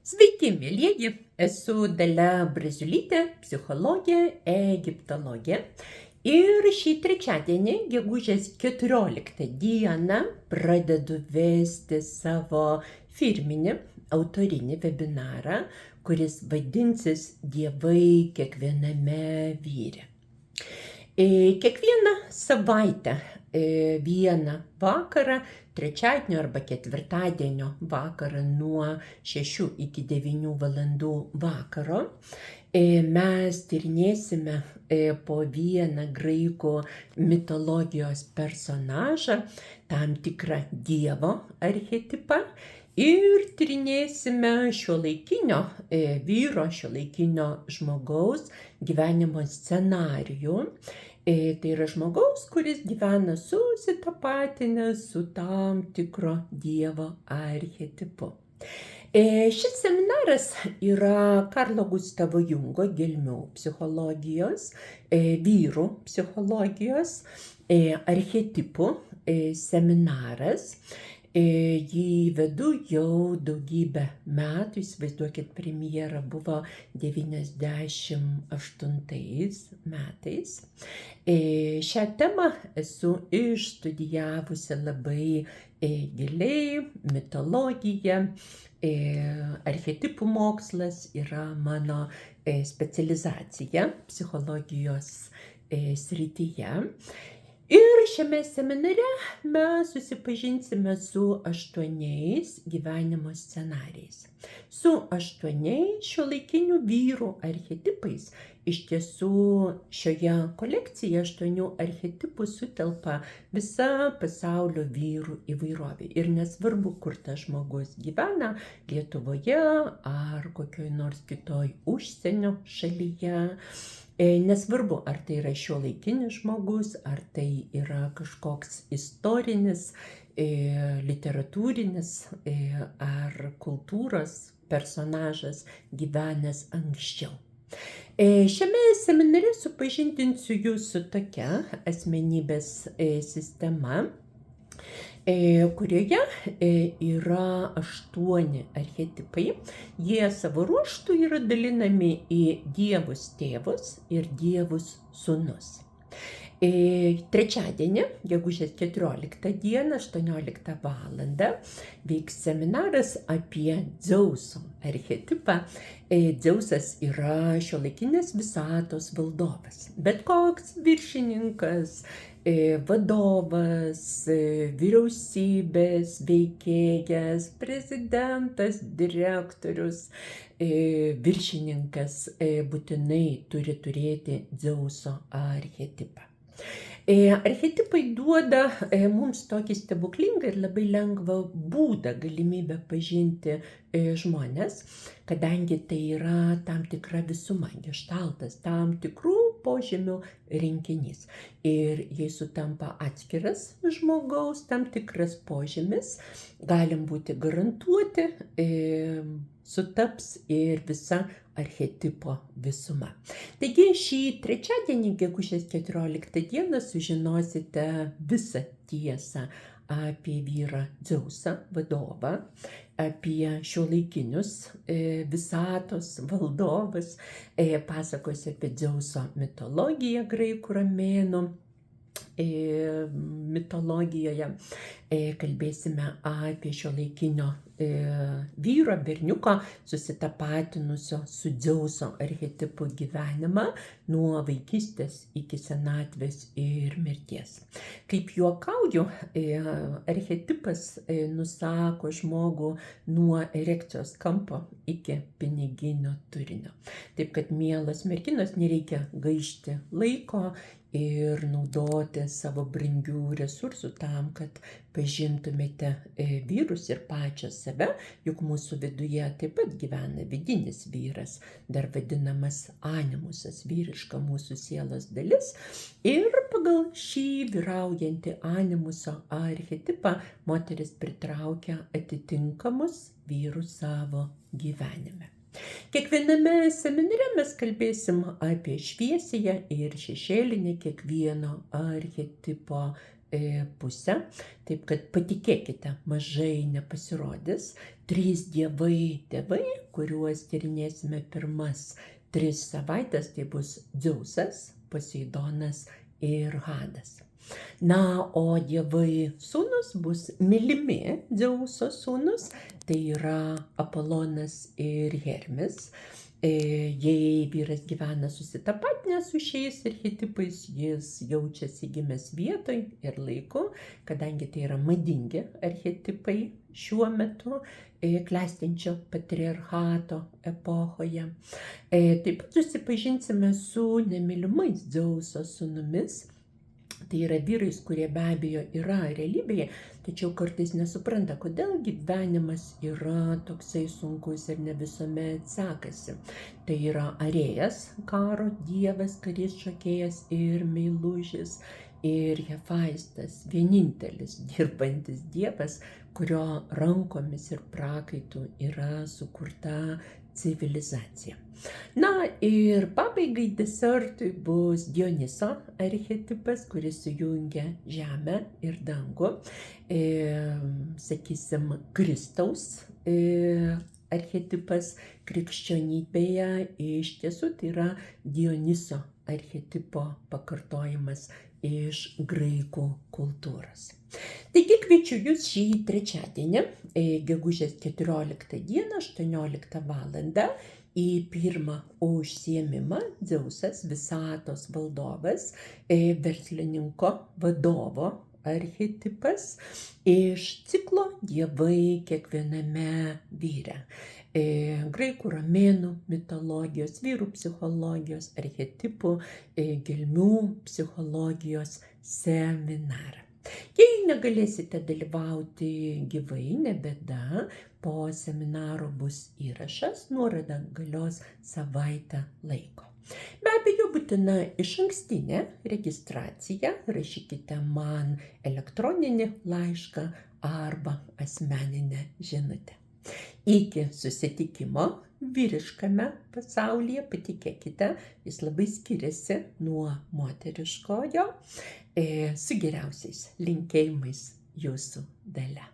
Sveiki, mielieji, esu Dalia Braziulytė, psichologė, egiptologė. Ir šį trečiadienį, gegužės 14 dieną, pradedu vesti savo firminį autorinį webinarą, kuris vadinsis Dievai kiekviename vyre. Kiekvieną savaitę vieną vakarą, trečiadienio arba ketvirtadienio vakarą nuo 6 iki 9 valandų vakaro mes tyrinėsime po vieną graikų mitologijos personažą, tam tikrą dievo archetipą ir tyrinėsime šiuolaikinio vyro, šiuolaikinio žmogaus gyvenimo scenarijų. Tai yra žmogaus, kuris gyvena susitapatinęs su tam tikro dievo archetipu. Šis seminaras yra Karlo Gustavo Jungo gelmių psichologijos, vyrų psichologijos archetipų seminaras. Jį vedu jau daugybę metų, įsivaizduokit, premjera buvo 98 metais. Šią temą esu išstudijavusi labai giliai, mitologija, archetipų mokslas yra mano specializacija psichologijos srityje. Ir šiame seminare mes susipažinsime su 8 gyvenimo scenarijais. Su 8 šiuolaikinių vyrų archetipais. Iš tiesų šioje kolekcijoje 8 archetipų sutelpa visa pasaulio vyrų įvairovė. Ir nesvarbu, kur tas žmogus gyvena, Lietuvoje ar kokioj nors kitoj užsienio šalyje. Nesvarbu, ar tai yra šiuolaikinis žmogus, ar tai yra kažkoks istorinis, literatūrinis ar kultūros personažas gyvenęs anksčiau. Šiame seminare supažindinsiu jūs su tokia asmenybės sistema, kurioje yra 8 archetipai. Jie savo ruožtu yra dalinami į dievus tėvus ir dievus sūnus. Trečiadienį, gegužės 14 dieną, 18 valandą, vyks seminaras apie Dzeuso archetipą. Dzeusas yra šiuolaikinės visatos valdovas. Bet koks viršininkas, vadovas, vyriausybės veikėjas, prezidentas, direktorius, viršininkas būtinai turi turėti Dzeuso archetipą. Archetipai duoda mums tokį stebuklingą ir labai lengvą būdą, galimybę pažinti žmones, kadangi tai yra tam tikra visuma, geštaltas, tam tikrų požymių rinkinys. Ir jei sutampa atskiras žmogaus tam tikras požymis, galim būti garantuoti, sutaps ir visa archetipo visuma. Taigi šį trečiadienį, gegužės 14 dieną, sužinosite visą tiesą apie vyrą Dzeusą, vadovą, apie šiuolaikinius visatos valdovus, pasakosiu apie Dzeuso mitologiją graikų romėnų mitologijoje, kalbėsime apie šiuolaikinio vyro, berniuko, susitapatinusio su Dzeuso archetipu gyvenimą nuo vaikystės iki senatvės ir mirties. Kaip juokauju, archetipas nusako žmogų nuo erekcijos kampo iki piniginio turinio. Taip kad, mielos merginos, nereikia gaišti laiko ir naudoti savo brangių resursų tam, kad pažintumėte vyrus ir pačią save, juk mūsų viduje taip pat gyvena vidinis vyras, dar vadinamas animusas, vyriška mūsų sielos dalis. Ir pagal šį vyraujantį animuso archetipą moteris pritraukia atitinkamus vyrus savo gyvenime. Kiekviename seminare mes kalbėsim apie šviesiąją ir šešėlinę kiekvieno archetipo pusę. Taip kad patikėkite, mažai nepasirodys. 3 dievai tėvai, kuriuos tyrinėsime pirmas 3 savaites, tai bus Dzeusas, Poseidonas ir Hadas. Na, o dievai sūnus bus mylimi Dzeuso sūnus, tai yra Apolonas ir Hermis. Jei vyras gyvena susitapatinęs su šiais archetipais, jis jaučiasi gimęs vietoj ir laiku, kadangi tai yra madingi archetipai šiuo metu klestinčio patriarchato epochoje. Taip pat susipažinsime su nemylimais Dzeuso sūnumis. Tai yra vyrais, kurie be abejo yra realybėje, tačiau kartais nesupranta, kodėl gyvenimas yra toksai sunkus ir ne visuomet sekasi. Tai yra Arėjas, karo dievas, karys, šokėjas ir meilužis, ir Hefaistas, vienintelis dirbantis dievas, kurio rankomis ir prakaitu yra sukurta civilizacija. Na ir pabaigai desertui bus Dioniso archetipas, kuris sujungia žemę ir dangų. Sakysim, Kristaus archetipas krikščionybėje iš tiesų tai yra Dioniso archetipo pakartojimas iš graikų kultūros. Taigi kviečiu jūs šį trečiadienį, gegužės 14 dieną, 18 valandą, į pirmą užsiėmimą Dzeusas, visatos valdovas, verslininko vadovo archetipas iš ciklo Dievai kiekviename vyre. Graikų, romėnų mitologijos, vyrų psichologijos, archetipų, gelmių psichologijos seminarą. Jei negalėsite dalyvauti gyvai, ne bėda, po seminaro bus įrašas, nuoroda galios savaitę laiko. Be abejo, būtina išankstinė registracija, rašykite man elektroninį laišką arba asmeninę žinutę. Iki susitikimo vyriškame pasaulyje, patikėkite, jis labai skiriasi nuo moteriškojo. Su geriausiais linkėjimais jūsų Dalia.